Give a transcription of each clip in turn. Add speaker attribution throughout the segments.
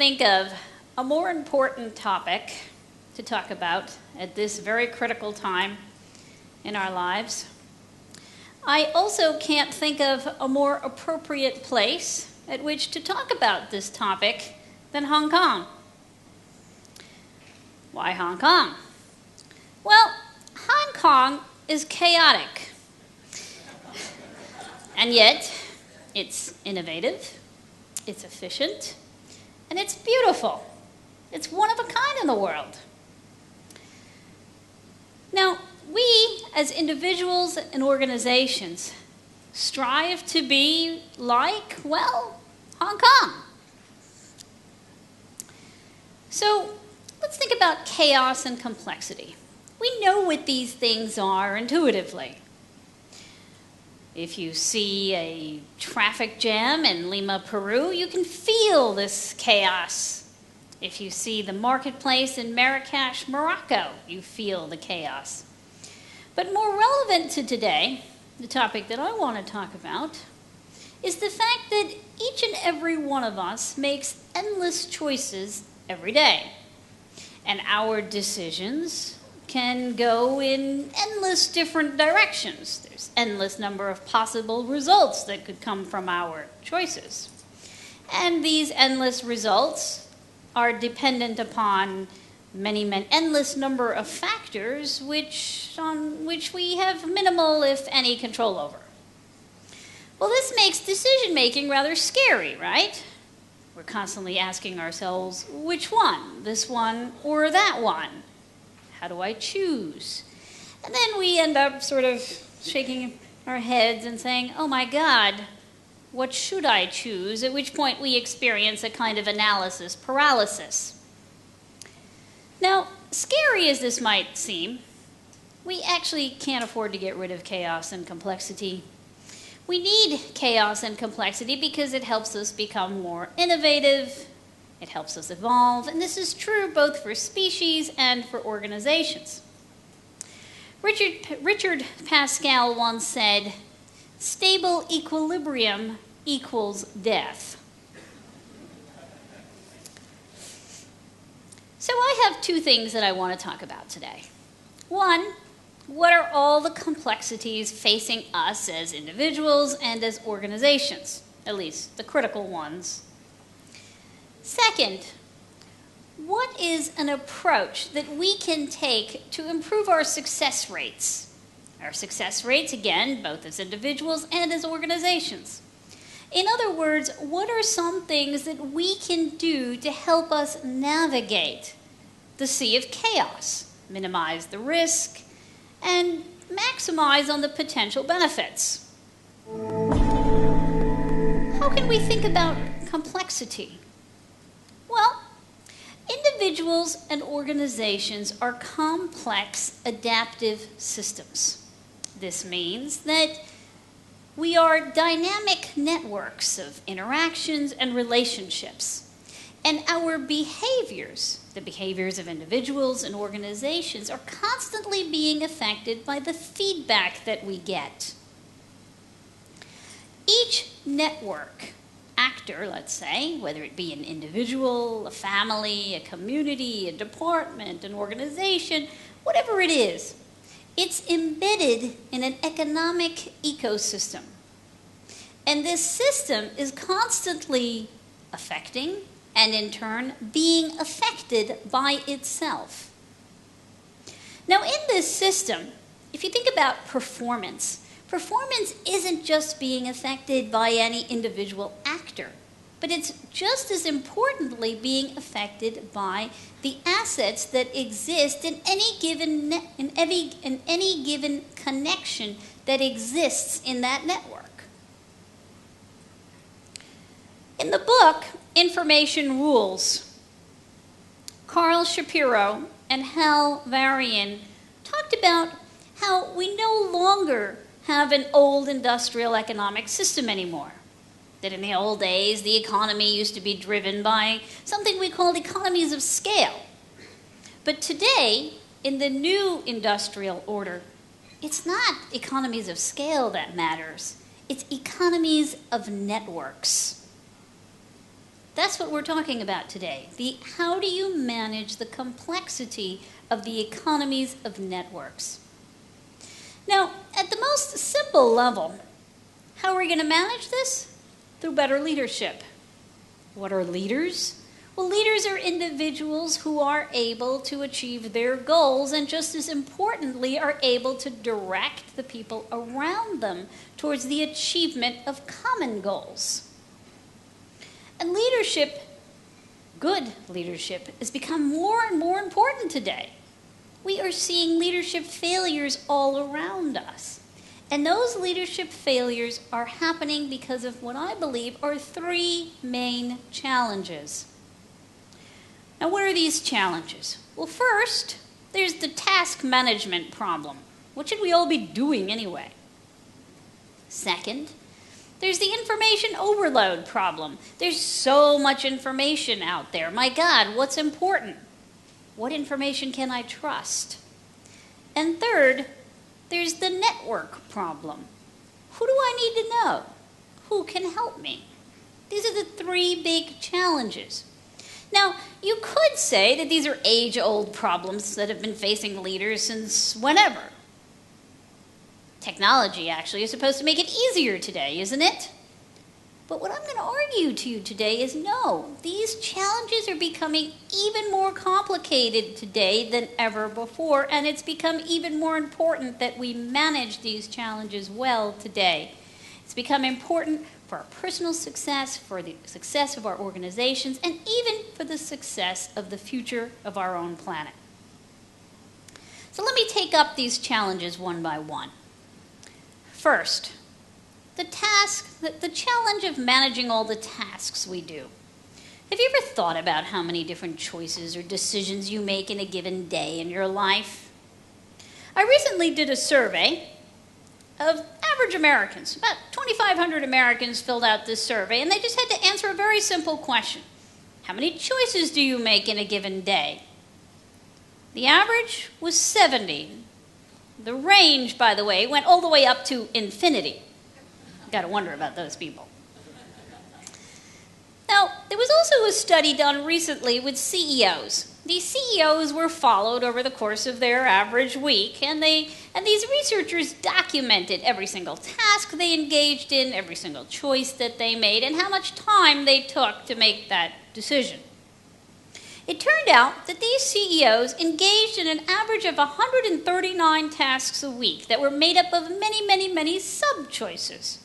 Speaker 1: think of a more important topic to talk about at this very critical time in our lives. I also can't think of a more appropriate place at which to talk about this topic than Hong Kong. Why Hong Kong? Well, Hong Kong is chaotic. And yet, it's innovative, it's efficient, and it's beautiful. It's one of a kind in the world. Now, we as individuals and organizations strive to be like, well, Hong Kong. So let's think about chaos and complexity. We know what these things are intuitively. If you see a traffic jam in Lima, Peru, you can feel this chaos. If you see the marketplace in Marrakesh, Morocco, you feel the chaos. But more relevant to today, the topic that I want to talk about, is the fact that each and every one of us makes endless choices every day. And our decisions can go in endless different directions. There's endless number of possible results that could come from our choices. And these endless results are dependent upon many endless number of factors on which we have minimal, if any, control over. Well, this makes decision-making rather scary, right? We're constantly asking ourselves, which one? This one or that one? How do I choose? And then we end up sort of shaking our heads and saying, oh my God, what should I choose? At which point we experience a kind of analysis paralysis. Now, scary as this might seem, we actually can't afford to get rid of chaos and complexity. We need chaos and complexity because it helps us become more innovative, it helps us evolve, and this is true both for species and for organizations. Richard Pascal once said, stable equilibrium equals death. So I have two things that I want to talk about today. One, what are all the complexities facing us as individuals and as organizations, at least the critical ones? Second, what is an approach that we can take to improve our success rates? Our success rates, again, both as individuals and as organizations. In other words, what are some things that we can do to help us navigate the sea of chaos, minimize the risk, and maximize on the potential benefits? How can we think about complexity? Well, individuals and organizations are complex adaptive systems. This means that we are dynamic networks of interactions and relationships. And our behaviors, the behaviors of individuals and organizations, are constantly being affected by the feedback that we get. Each network actor, let's say, whether it be an individual, a family, a community, a department, an organization, whatever it is, it's embedded in an economic ecosystem. And this system is constantly affecting and in turn being affected by itself. Now in this system, if you think about performance isn't just being affected by any individual actor, but it's just as importantly being affected by the assets that exist in any given connection that exists in that network. In the book, Information Rules, Carl Shapiro and Hal Varian talked about how we no longer have an old industrial economic system anymore. That in the old days, the economy used to be driven by something we called economies of scale. But today, in the new industrial order, it's not economies of scale that matters. It's economies of networks. That's what we're talking about today. How do you manage the complexity of the economies of networks? Now, at the most simple level, how are we going to manage this? Through better leadership. What are leaders? Well, leaders are individuals who are able to achieve their goals and, just as importantly, are able to direct the people around them towards the achievement of common goals. And leadership, good leadership, has become more and more important today. We are seeing leadership failures all around us. And those leadership failures are happening because of what I believe are three main challenges. Now, what are these challenges? Well, first, there's the task management problem. What should we all be doing anyway? Second, there's the information overload problem. There's so much information out there. My God, what's important? What information can I trust? And third, there's the network problem. Who do I need to know? Who can help me? These are the three big challenges. Now, you could say that these are age-old problems that have been facing leaders since whenever. Technology, actually, is supposed to make it easier today, isn't it? But what I'm going to argue to you today is no, these challenges are becoming even more complicated today than ever before, and it's become even more important that we manage these challenges well today. It's become important for our personal success, for the success of our organizations, and even for the success of the future of our own planet. So let me take up these challenges one by one. First, the challenge of managing all the tasks we do. Have you ever thought about how many different choices or decisions you make in a given day in your life? I recently did a survey of average Americans. About 2,500 Americans filled out this survey, and they just had to answer a very simple question. How many choices do you make in a given day? The average was 70. The range, by the way, went all the way up to infinity. Got to wonder about those people. Now, there was also a study done recently with CEOs. These CEOs were followed over the course of their average week, and these researchers documented every single task they engaged in, every single choice that they made, and how much time they took to make that decision. It turned out that these CEOs engaged in an average of 139 tasks a week that were made up of many, many, many sub-choices.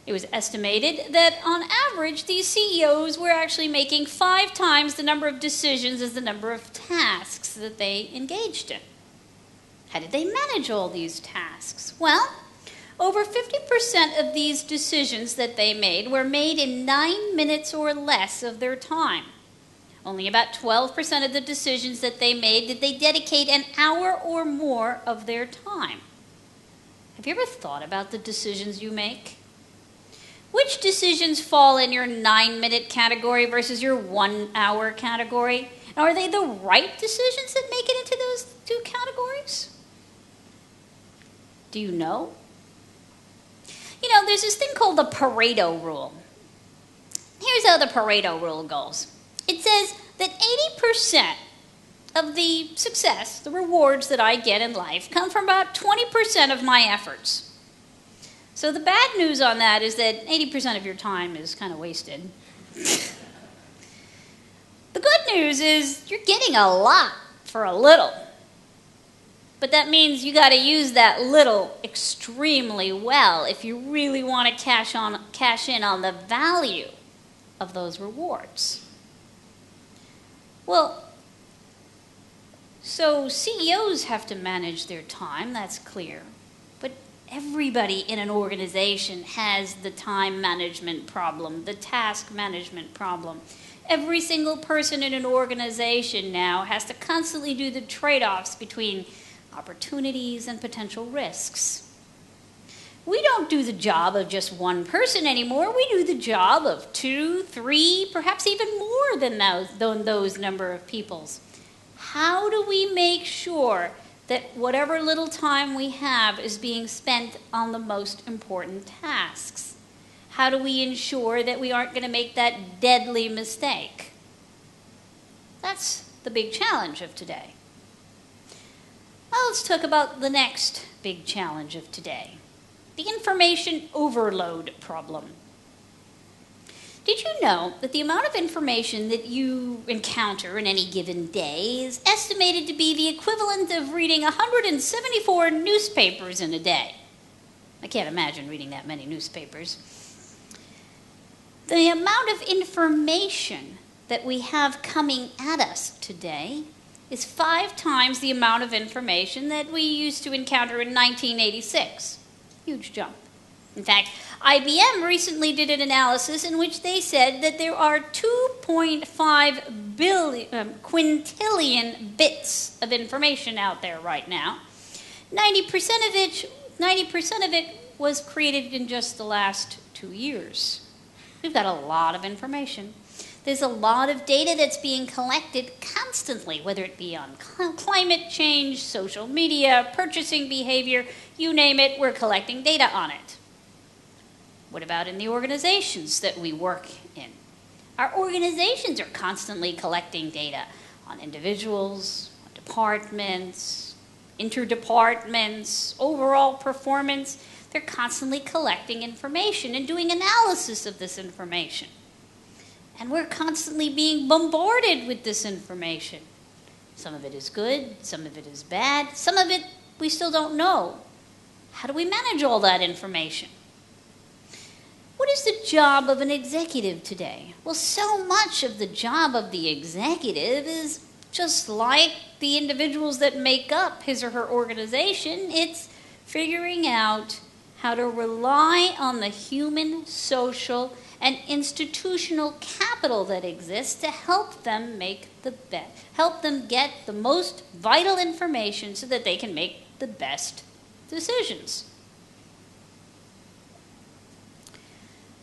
Speaker 1: It was estimated that on average, these CEOs were actually making 5 times the number of decisions as the number of tasks that they engaged in. How did they manage all these tasks? Well, over 50% of these decisions that they made were made in 9 minutes or less of their time. Only about 12% of the decisions that they made did they dedicate an hour or more of their time. Have you ever thought about the decisions you make? Which decisions fall in your 9-minute category versus your 1-hour category? And are they the right decisions that make it into those 2 categories? Do you know? You know, there's this thing called the Pareto rule. Here's how the Pareto rule goes. It says that 80% of the success, the rewards that I get in life, come from about 20% of my efforts. So the bad news on that is that 80% of your time is kind of wasted. The good news is you're getting a lot for a little. But that means you got to use that little extremely well if you really want to cash in on the value of those rewards. Well, so CEOs have to manage their time, that's clear. But everybody in an organization has the time management problem, the task management problem. Every single person in an organization now has to constantly do the trade-offs between opportunities and potential risks. We don't do the job of just one person anymore. We do the job of 2, 3, perhaps even more than those number of peoples. How do we make sure that whatever little time we have is being spent on the most important tasks? How do we ensure that we aren't going to make that deadly mistake? That's the big challenge of today. Now let's talk about the next big challenge of today, the information overload problem. Did you know that the amount of information that you encounter in any given day is estimated to be the equivalent of reading 174 newspapers in a day? I can't imagine reading that many newspapers. The amount of information that we have coming at us today is 5 times the amount of information that we used to encounter in 1986. Huge jump. In fact, IBM recently did an analysis in which they said that there are 2.5 quintillion bits of information out there right now. 90% of it was created in just the last 2 years. We've got a lot of information. There's a lot of data that's being collected constantly, whether it be on climate change, social media, purchasing behavior, you name it, we're collecting data on it. What about in the organizations that we work in? Our organizations are constantly collecting data on individuals, on departments, interdepartments, overall performance. They're constantly collecting information and doing analysis of this information. And we're constantly being bombarded with this information. Some of it is good, some of it is bad, some of it we still don't know. How do we manage all that information? What is the job of an executive today? Well, so much of the job of the executive is just like the individuals that make up his or her organization. It's figuring out how to rely on the human, social, and institutional capital that exists to help them help them get the most vital information so that they can make the best decisions.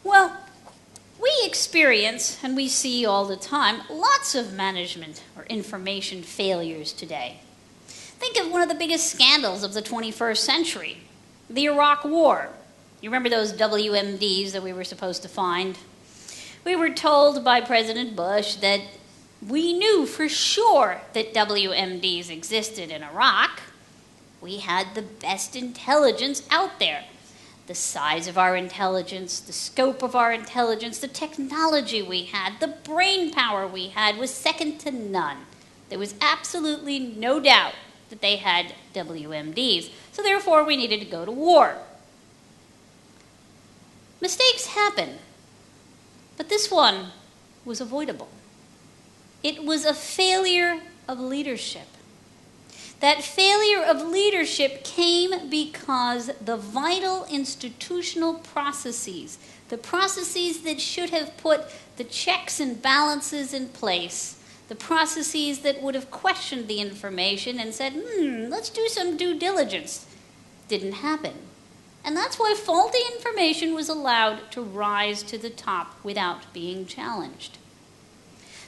Speaker 1: Well, we experience, and we see all the time, lots of management or information failures today. Think of one of the biggest scandals of the 21st century, the Iraq War. You remember those WMDs that we were supposed to find? We were told by President Bush that we knew for sure that WMDs existed in Iraq. We had the best intelligence out there. The size of our intelligence, the scope of our intelligence, the technology we had, the brain power we had was second to none. There was absolutely no doubt that they had WMDs. So therefore, we needed to go to war. Mistakes happen, but this one was avoidable. It was a failure of leadership. That failure of leadership came because the vital institutional processes, the processes that should have put the checks and balances in place, the processes that would have questioned the information and said, let's do some due diligence, didn't happen. And that's why faulty information was allowed to rise to the top without being challenged.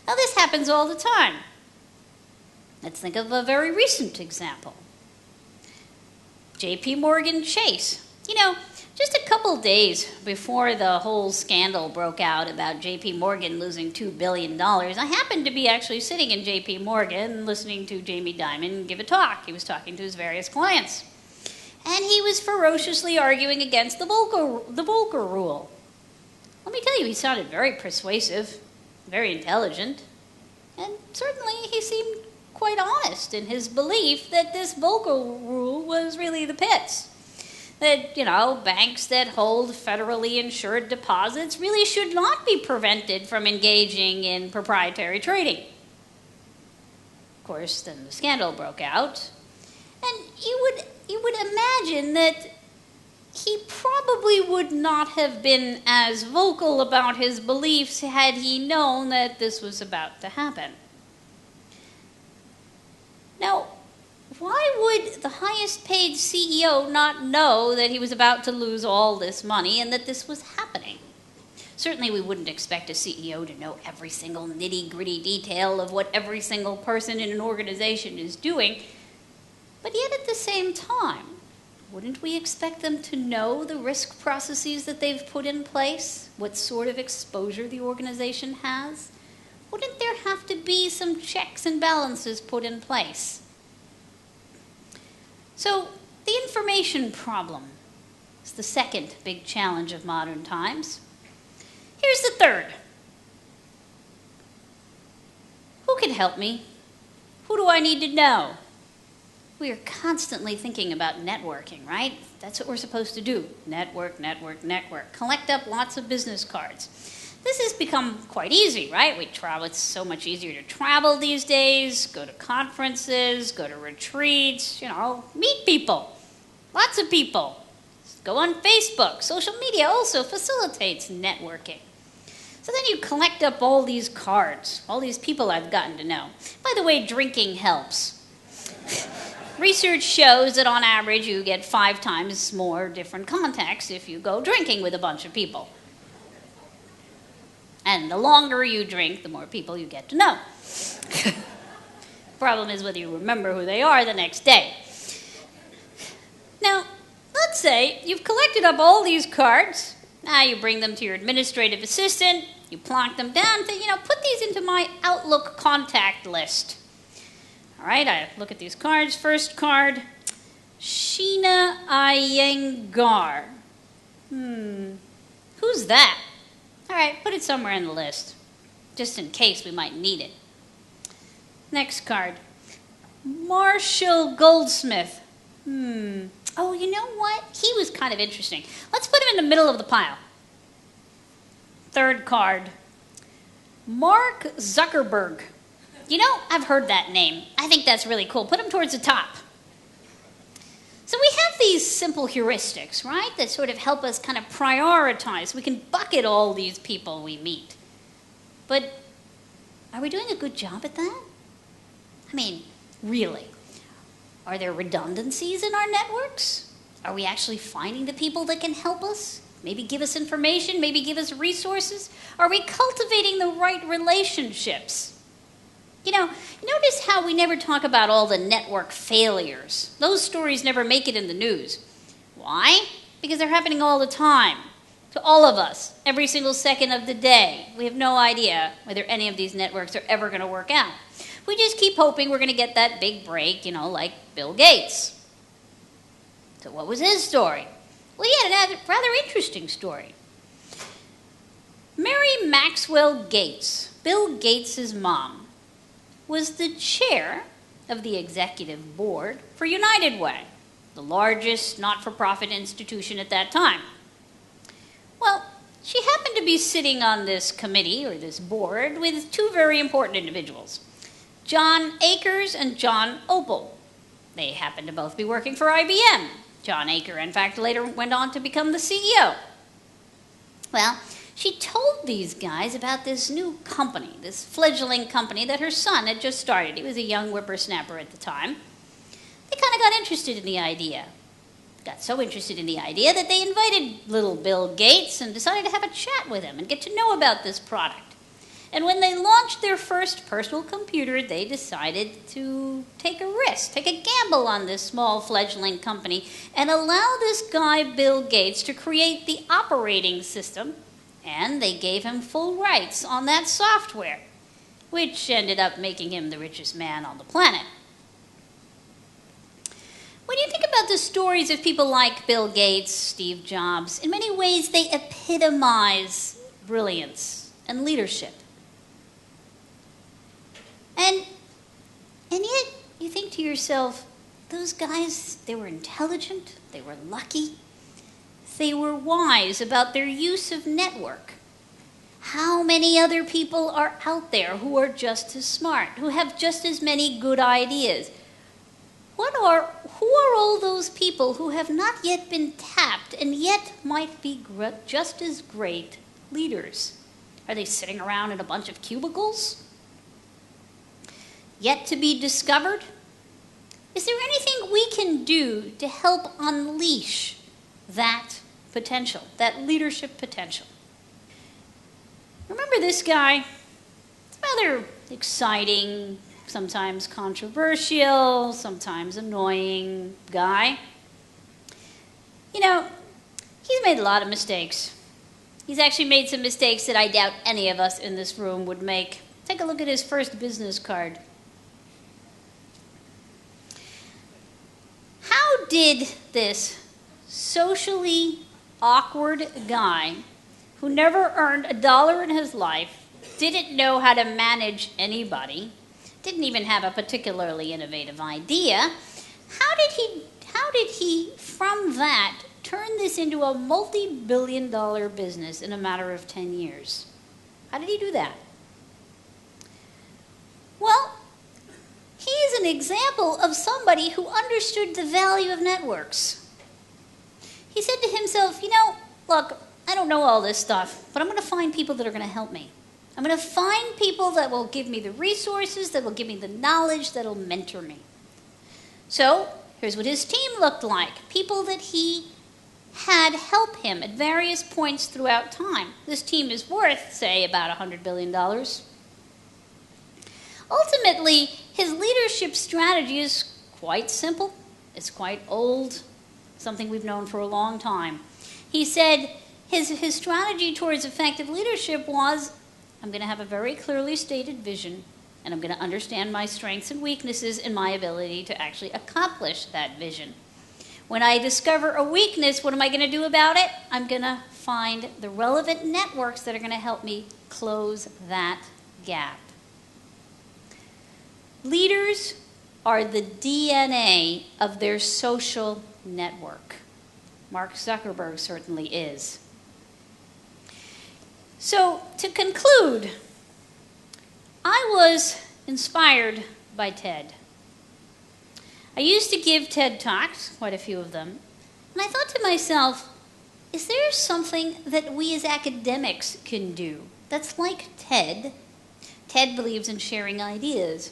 Speaker 1: Now, this happens all the time. Let's think of a very recent example. JP Chase. You know, just a couple days before the whole scandal broke out about JP Morgan losing $2 billion, I happened to be actually sitting in JP Morgan listening to Jamie Dimon give a talk. He was talking to his various clients. And he was ferociously arguing against the Volcker rule. Let me tell you, he sounded very persuasive, very intelligent, and certainly he seemed quite honest in his belief that this Volcker rule was really the pits. That, banks that hold federally insured deposits really should not be prevented from engaging in proprietary trading. Of course, then the scandal broke out, and you would imagine that he probably would not have been as vocal about his beliefs had he known that this was about to happen. Now, why would the highest paid CEO not know that he was about to lose all this money and that this was happening? Certainly we wouldn't expect a CEO to know every single nitty-gritty detail of what every single person in an organization is doing. But yet at the same time, wouldn't we expect them to know the risk processes that they've put in place? What sort of exposure the organization has? Wouldn't there have to be some checks and balances put in place? So, the information problem is the second big challenge of modern times. Here's the third. Who can help me? Who do I need to know? We are constantly thinking about networking, right? That's what we're supposed to do. Network, network, network. Collect up lots of business cards. This has become quite easy, right? It's so much easier to travel these days, go to conferences, go to retreats, meet people. Lots of people. Go on Facebook. Social media also facilitates networking. So then you collect up all these cards, all these people I've gotten to know. By the way, drinking helps. Research shows that on average you get 5 times more different contacts if you go drinking with a bunch of people. And the longer you drink, the more people you get to know. Problem is whether you remember who they are the next day. Now, let's say you've collected up all these cards. Now you bring them to your administrative assistant. You plonk them down and say, put these into my Outlook contact list. All right, I look at these cards. First card, Sheena Iyengar. Who's that? All right, put it somewhere in the list, just in case we might need it. Next card, Marshall Goldsmith. Oh, you know what? He was kind of interesting. Let's put him in the middle of the pile. Third card, Mark Zuckerberg. I've heard that name. I think that's really cool. Put him towards the top. So we have these simple heuristics, right, that sort of help us kind of prioritize. We can bucket all these people we meet. But are we doing a good job at that? I mean, really? Are there redundancies in our networks? Are we actually finding the people that can help us? Maybe give us information, maybe give us resources? Are we cultivating the right relationships? Notice how we never talk about all the network failures. Those stories never make it in the news. Why? Because they're happening all the time. To all of us, every single second of the day. We have no idea whether any of these networks are ever going to work out. We just keep hoping we're going to get that big break, like Bill Gates. So what was his story? Well, he had a rather interesting story. Mary Maxwell Gates, Bill Gates' mom, was the chair of the executive board for United Way, the largest not-for-profit institution at that time. Well, she happened to be sitting on this committee, or this board, with 2 very important individuals, John Akers and John Opel. They happened to both be working for IBM. John Aker, in fact, later went on to become the CEO. Well, she told these guys about this new company, this fledgling company that her son had just started. He was a young whippersnapper at the time. They kind of got interested in the idea. Got so interested in the idea that they invited little Bill Gates and decided to have a chat with him and get to know about this product. And when they launched their first personal computer, they decided to take a risk, take a gamble on this small fledgling company and allow this guy, Bill Gates, to create the operating system. And they gave him full rights on that software, which ended up making him the richest man on the planet. When you think about the stories of people like Bill Gates, Steve Jobs, in many ways they epitomize brilliance and leadership. And yet you think to yourself, those guys, they were intelligent, they were lucky, they were wise about their use of network. How many other people are out there who are just as smart, who have just as many good ideas? Who are all those people who have not yet been tapped and yet might be just as great leaders? Are they sitting around in a bunch of cubicles? Yet to be discovered? Is there anything we can do to help unleash that potential, that leadership potential? Remember this guy? Rather exciting, sometimes controversial, sometimes annoying guy. You know, he's made a lot of mistakes. He's actually made some mistakes that I doubt any of us in this room would make. Take a look at his first business card. How did this socially awkward guy who never earned $1 in his life, didn't know how to manage anybody, didn't even have a particularly innovative idea, how did he from that turn this into a multi-billion-dollar business in a matter of 10 years? How did he do that? Well, he is an example of somebody who understood the value of networks. He said to himself, you know, look, I don't know all this stuff, but I'm going to find people that are going to help me. I'm going to find people that will give me the resources, that will give me the knowledge, that will mentor me. So here's what his team looked like. People that he had help him at various points throughout time. This team is worth, say, about $100 billion. Ultimately, his leadership strategy is quite simple. It's quite old, something we've known for a long time. He said his strategy towards effective leadership was, I'm going to have a very clearly stated vision, and I'm going to understand my strengths and weaknesses and my ability to actually accomplish that vision. When I discover a weakness, what am I going to do about it? I'm going to find the relevant networks that are going to help me close that gap. Leaders are the DNA of their social network. Mark Zuckerberg certainly is. So, to conclude, I was inspired by TED. I used to give TED Talks, quite a few of them, and I thought to myself, is there something that we as academics can do that's like TED? TED believes in sharing ideas.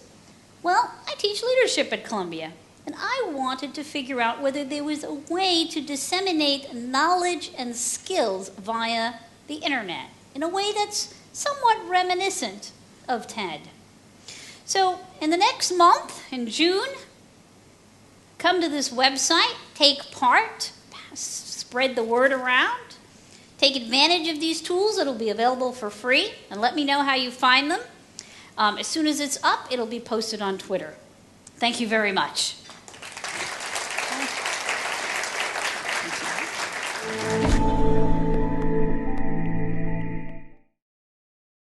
Speaker 1: Well, I teach leadership at Columbia, and I wanted to figure out whether there was a way to disseminate knowledge and skills via the internet in a way that's somewhat reminiscent of TED. So in the next month, in June, come to this website, take part, spread the word around, take advantage of these tools. It'll be available for free, and let me know how you find them. As soon as it's up, it'll be posted on Twitter. Thank you very much. Thank you.